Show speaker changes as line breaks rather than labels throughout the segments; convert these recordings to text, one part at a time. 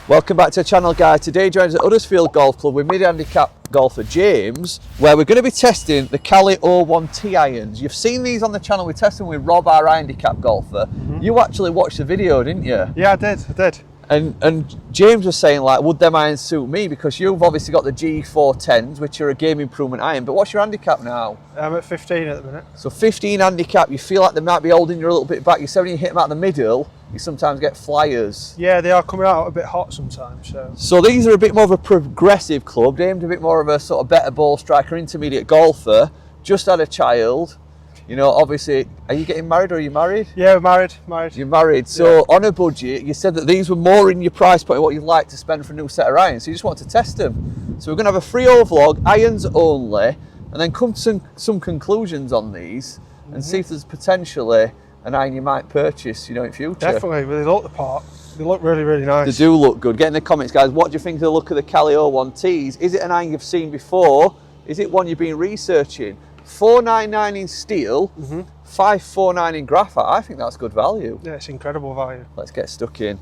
Welcome back to the channel, guys. Today joins at Huddersfield Golf Club with MID-HANDICAP Golfer James, where we're going to be testing the CALEY 01T irons. You've seen these on the channel. We're testing with Rob, our handicap golfer. You actually watched the video, didn't you?
Yeah, I did.
And James was saying, like, would them irons suit me? Because you've obviously got the G410s, which are a game improvement iron. But what's your handicap now?
I'm at 15 at the minute.
So 15 handicap, you feel like they might be holding you a little bit back. You said when you hit them out the middle, you sometimes get flyers.
Yeah, they are coming out a bit hot sometimes.
So these are a bit more of a progressive club, aimed a bit more of a sort of better ball striker, intermediate golfer. Just had a child. You know, obviously, are you getting married or are you married?
Yeah, married.
You're married. So on a budget, you said that these were more in your price point, what you'd like to spend for a new set of irons. So you just want to test them. So we're going to have a free vlog, irons only, and then come to some conclusions on these and see if there's potentially an iron you might purchase, you know, in future.
Definitely, but they look the part. They look really, really nice.
They do look good. Get in the comments, guys. What do you think of the look of the CALEY 01Ts? Is it an iron you've seen before? Is it one you've been researching? $499 in steel, $549 in graphite. I think that's good value.
Yeah, it's incredible value.
Let's get stuck in.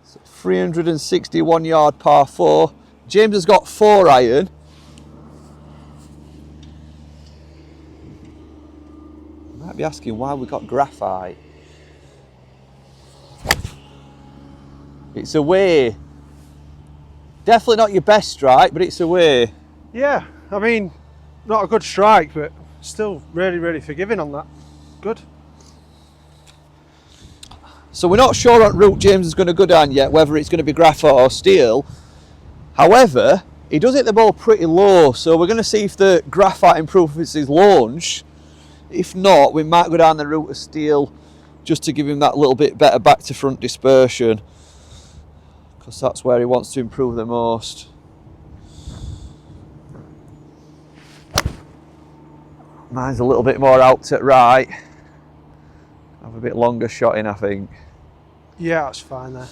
So 361 yard par 4. James has got 4 iron. You might be asking why we got graphite. It's away. Definitely not your best strike, but it's away.
Yeah, I mean, not a good strike, but still really, really forgiving on that. Good.
So we're not sure what route James is going to go down yet, whether it's going to be graphite or steel. However, he does hit the ball pretty low, so we're going to see if the graphite improves his launch. If not, we might go down the route of steel just to give him that little bit better back to front dispersion, because that's where he wants to improve the most. Mine's a little bit more out to right. Have a bit longer shot in, I think.
Yeah, that's fine there.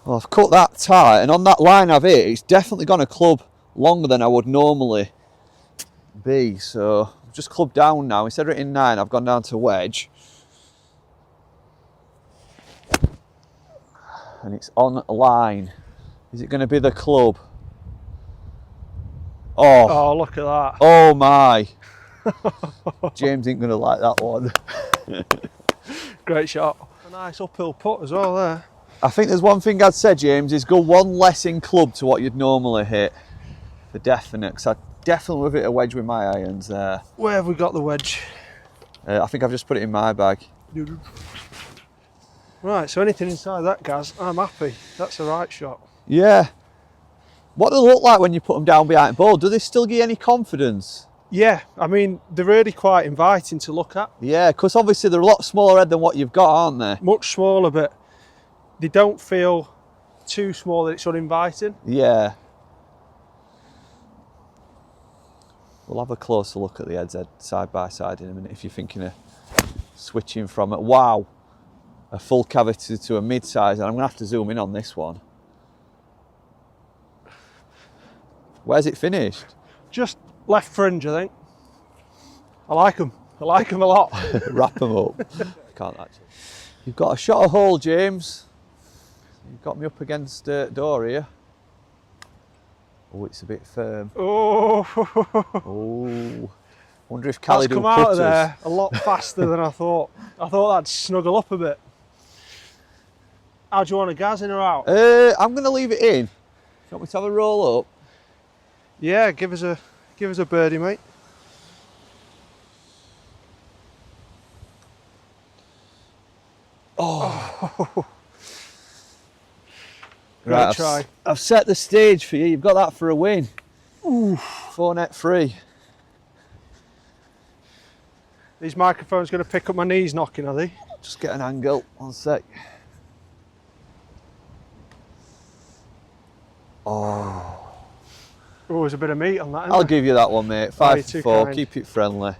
Well, I've cut that tight, and on that line I've hit, it's definitely gone a club longer than I would normally be. So I've just clubbed down now. Instead of hitting 9, I've gone down to wedge. And it's on line. Is it going to be the club?
Oh, look at that.
Oh my. James ain't going to like that one.
Great shot. A nice uphill putt as well there.
I think there's one thing I'd say, James, is go one less in club to what you'd normally hit. For definite, because I definitely would hit a wedge with my irons there.
Where have we got the wedge?
I think I've just put it in my bag.
Right, so anything inside that, Gaz, I'm happy. That's the right shot.
Yeah. What do they look like when you put them down behind the ball? Do they still give you any confidence?
Yeah, I mean, they're really quite inviting to look at.
Yeah, because obviously they're a lot smaller head than what you've got, aren't they?
Much smaller, but they don't feel too small that it's uninviting.
Yeah. We'll have a closer look at the heads side by side in a minute if you're thinking of switching from it. Wow. A full cavity to a mid-size, and I'm going to have to zoom in on this one. Where's it finished?
Just left fringe, I think. I like them. I like them a lot.
Wrap them up. Can't actually. You've got a shot of hole, James. You've got me up against the door here. Oh, it's a bit firm.
Oh.
Oh. Wonder if CALEY do
come out
putters.
of there a lot faster than I thought. I thought that'd snuggle up a bit. How do you want a Gaz, in or out?
I'm going to leave it in. You want me to have a roll up?
Yeah, give us a birdie, mate.
Oh.
Great
Right,
try.
I've set the stage for you. You've got that for a win. Ooh. 4 net free.
These microphones going to pick up my knees knocking, are they?
Just get an angle. 1 sec. Oh.
Oh, there's a bit of meat on that, isn't
I'll
there?
give you that one, mate. 5 for 4. Keep it friendly.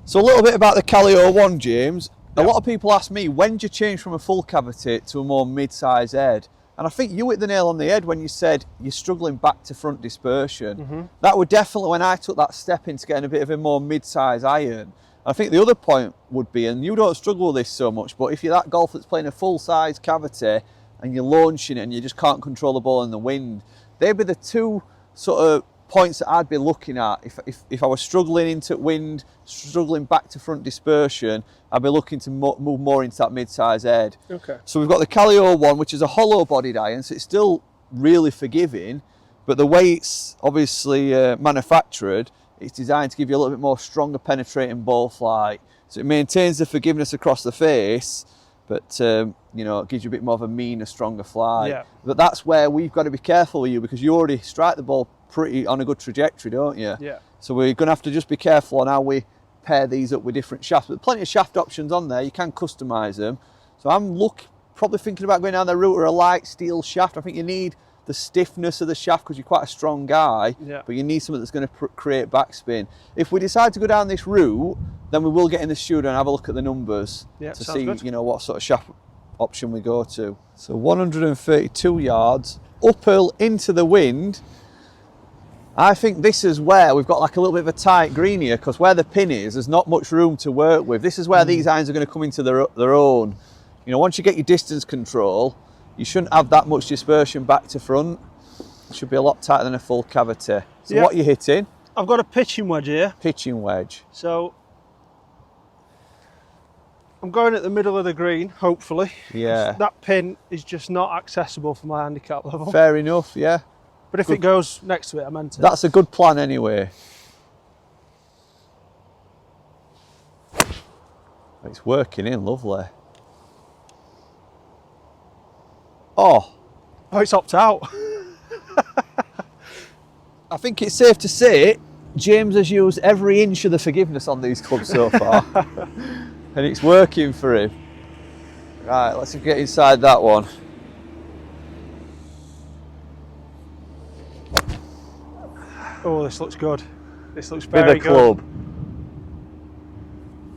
So a little bit about the CALEY 01, James. A lot of people ask me, when do you change from a full cavity to a more mid-size head? And I think you hit the nail on the head when you said you're struggling back to front dispersion. That would definitely, when I took that step into getting a bit of a more mid-size iron, I think the other point would be, and you don't struggle with this so much, but if you're that golfer that's playing a full-size cavity and you're launching it and you just can't control the ball in the wind, they'd be the two sort of points that I'd be looking at. If I was struggling into wind, struggling back to front dispersion, I'd be looking to move more into that mid-size head.
Okay.
So we've got the CALEY one, which is a hollow-bodied iron, so it's still really forgiving, but the way it's obviously manufactured, it's designed to give you a little bit more stronger penetrating ball flight. So it maintains the forgiveness across the face, but you know, it gives you a bit more of a meaner, stronger flight.
Yeah.
But that's where we've got to be careful with you, because you already strike the ball pretty on a good trajectory, don't you?
Yeah.
So we're going to have to just be careful on how we pair these up with different shafts. But plenty of shaft options on there, you can customise them. So I'm probably thinking about going down the route of a light steel shaft. I think you need the stiffness of the shaft because you're quite a strong guy,
yeah.
but you need something that's going to create backspin. If we decide to go down this route, then we will get in the studio and have a look at the numbers to see
good.
You know, what sort of shaft option we go to. So 132 yards, uphill into the wind. I think this is where we've got like a little bit of a tight green here, because where the pin is, there's not much room to work with. This is where these irons are going to come into their own. You know, once you get your distance control, you shouldn't have that much dispersion back to front. It should be a lot tighter than a full cavity. So what are you hitting?
I've got a pitching wedge here.
Pitching wedge.
So I'm going at the middle of the green, hopefully.
Yeah.
That pin is just not accessible for my handicap level.
Fair enough, yeah.
But if it goes next to it, I meant it.
That's a good plan anyway. It's working in lovely. Oh,
it's opted out.
I think it's safe to say James has used every inch of the forgiveness on these clubs so far. And it's working for him. Right, let's get inside that one.
Oh, this looks good. This looks very
With a club.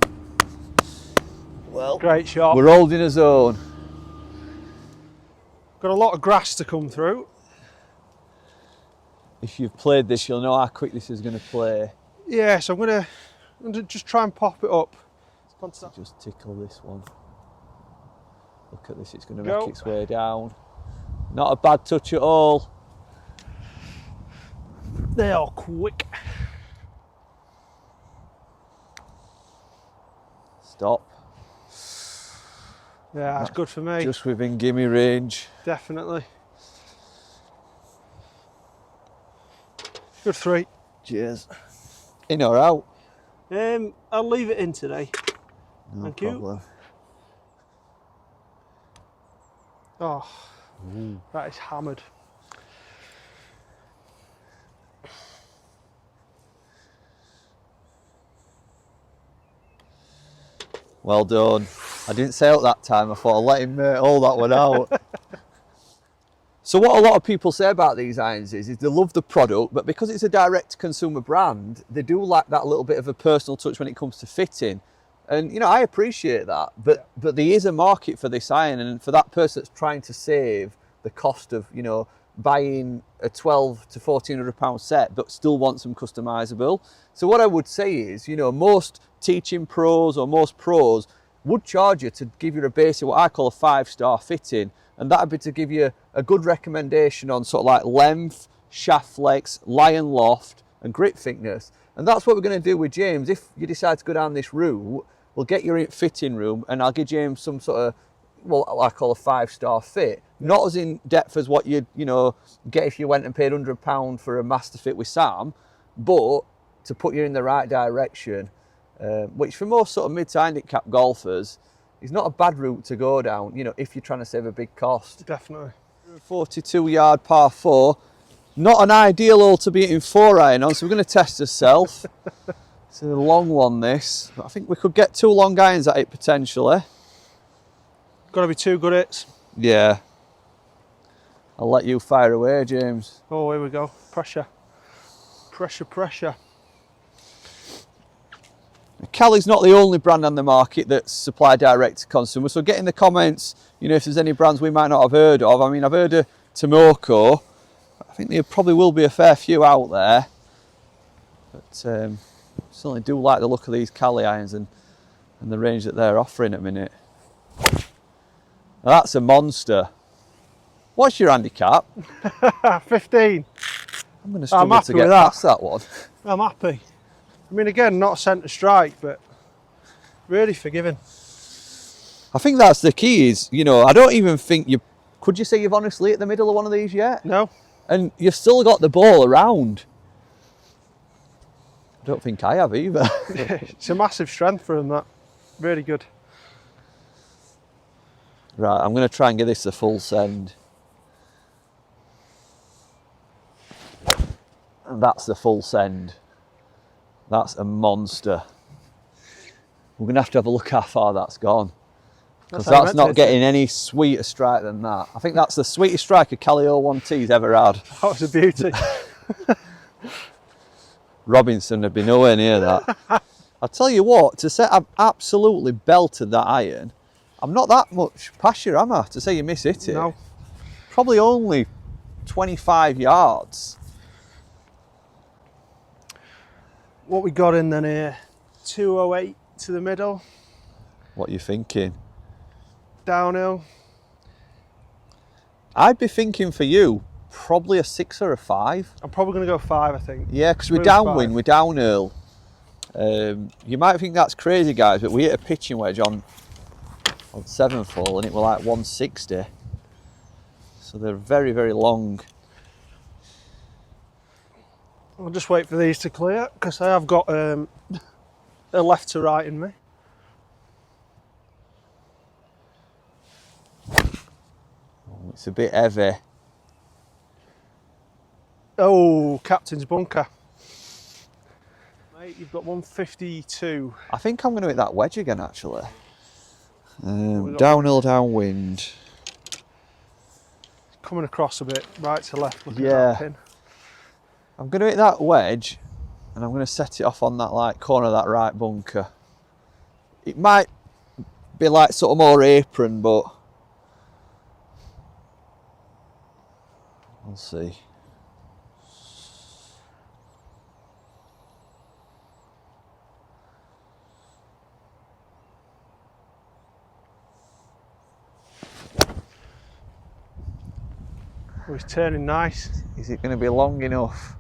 good.
Well,
great shot.
We're holding a zone.
Got a lot of grass to come through.
If you've played this, you'll know how quick this is going to play.
Yeah, so I'm gonna just try and pop it up.
Just tickle this one. Look at this, it's going to make its way down. Not a bad touch at all.
They are quick.
Stop.
Yeah, that's good for me.
Just within gimme range.
Definitely. Good three.
Cheers. In or out?
I'll leave it in today.
No
Thank
problem.
you. Oh, that is hammered.
Well done. I didn't say out that time. I thought I'll let him hold that one out. So what a lot of people say about these irons is they love the product, but because it's a direct consumer brand, they do lack that little bit of a personal touch when it comes to fitting. And you know, I appreciate that, but there is a market for this iron, and for that person that's trying to save the cost of, you know, buying a £1,200 to £1,400 set, but still want some customizable. So what I would say is, you know, most teaching pros or most pros would charge you to give you a basic, what I call a 5-star fitting, and that would be to give you a good recommendation on sort of like length, shaft flex, lie and loft, and grip thickness. And that's what we're going to do with James. If you decide to go down this route, we'll get you in fitting room, and I'll give James some sort of, well, what I call a 5-star fit. Not as in depth as what you'd, you know, get if you went and paid £100 for a master fit with Sam, but to put you in the right direction, which for most sort of mid-handicap golfers is not a bad route to go down, you know, if you're trying to save a big cost.
Definitely.
42-yard par 4. Not an ideal hole to be hitting 4-iron on, so we're going to test ourselves. It's a long one, this. But I think we could get 2 long irons at it potentially.
Got to be 2 good hits.
Yeah. I'll let you fire away, James.
Oh, here we go. Pressure. Pressure, pressure.
CALEY's not the only brand on the market that's supply direct to consumer, so get in the comments, you know, if there's any brands we might not have heard of. I mean, I've heard of Tomoko. I think there probably will be a fair few out there. But Certainly do like the look of these CALEY irons and the range that they're offering at the minute. Now that's a monster. What's your handicap?
15.
I'm going to struggle to get past that one.
I'm happy. I mean, again, not a centre strike, but really forgiving.
I think that's the key is, you know, I don't even think you... Could you say you've honestly hit the middle of one of these yet?
No.
And you've still got the ball around. I don't think I have either.
It's a massive strength for him, that. Really good.
Right, I'm going to try and get this a full send. And that's the full send. That's a monster. We're going to have a look how far that's gone. Because that's not getting any sweeter strike than that. I think that's the sweetest strike a CALEY 01T's ever had.
That was a beauty.
Robinson would be nowhere near that. I'll tell you what, to say I've absolutely belted that iron, I'm not that much past you, am I, to say you miss hit it?
No.
Probably only 25 yards.
What we got in then here, 208 to the middle.
What are you thinking?
Downhill.
I'd be thinking for you, probably a 6 or a 5.
I'm probably going to go 5, I think.
Yeah, because we're
Smooth
downwind,
5.
we're downhill. You might think that's crazy, guys, but we hit a pitching wedge on 7th hole and it was like 160. So they're very, very long.
I'll just wait for these to clear because I have got a left to right in me.
Oh, it's a bit heavy.
Oh, captain's bunker. Mate, you've got 152.
I think I'm going to hit that wedge again, actually. Downhill, downwind.
Coming across a bit, right to left, looking at
Yeah.
that pin.
I'm going to hit that wedge and I'm going to set it off on that like corner of that right bunker. It might be like sort of more apron, but we'll see.
Oh, he's turning nice.
Is it going to be long enough?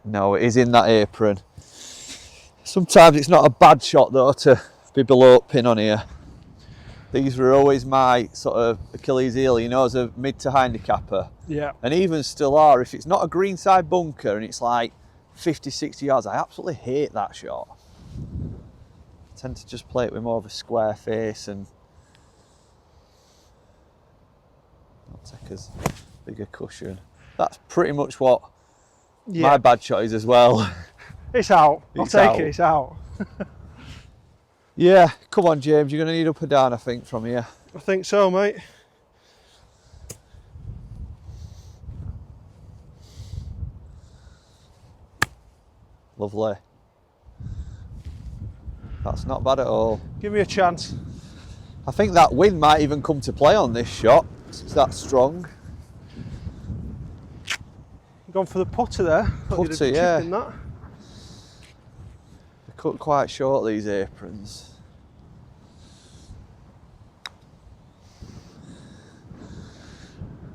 No, it is in that apron. Sometimes it's not a bad shot though to be below pin on here. These were always my sort of Achilles heel, you know, as a mid to handicapper.
Yeah.
And even still are, if it's not a greenside bunker and it's like 50, 60 yards, I absolutely hate that shot. I tend to just play it with more of a square face and I'll take as bigger cushion. That's pretty much what my bad shot is as well.
It's out. I'll take
out.
it, it's out.
Yeah, come on James, you're going to need up and down I think from here.
I think so, mate.
Lovely. That's not bad at all.
Give me a chance.
I think that wind might even come to play on this shot. It's that strong.
Gone for the putter there.
Putter, yeah. They're cut quite short, these aprons.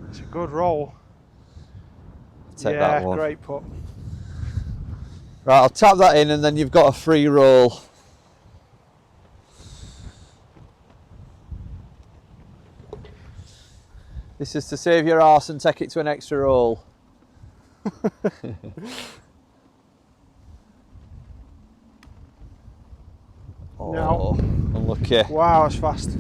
It's a good roll.
Take that one.
Great putt.
Right, I'll tap that in and then you've got a free roll. This is to save your arse and take it to an extra roll. Oh,
No.
Unlucky.
Wow, that's fast.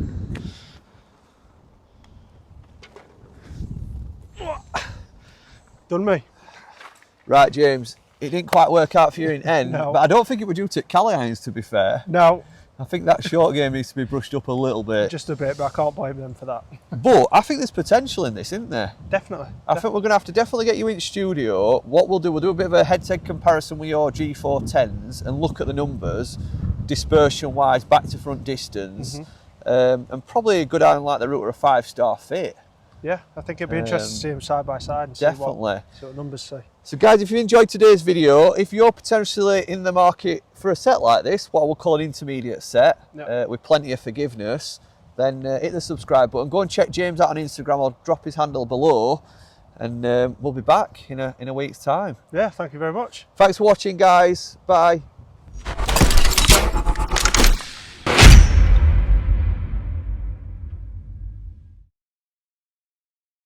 Done me.
Right, James, it didn't quite work out for you in end,
No.
but I don't think it was due to CALEY irons, to be fair.
No,
I think that short game needs to be brushed up a little bit.
just a bit, but I can't blame them for that.
But I think there's potential in this, isn't there?
Definitely.
I think we're going to have to definitely get you in studio. What we'll do a bit of a head-to-head comparison with your G410s and look at the numbers, dispersion-wise, back to front distance, and probably go down like the route of a 5-star fit.
Yeah, I think it'd be interesting to see them side by side and
Definitely.
see what numbers say.
So guys, if you enjoyed today's video, if you're potentially in the market for a set like this, what we'll call an intermediate set, with plenty of forgiveness, then hit the subscribe button. Go and check James out on Instagram. I'll drop his handle below, and we'll be back in a week's time.
Yeah, thank you very much.
Thanks for watching, guys. Bye.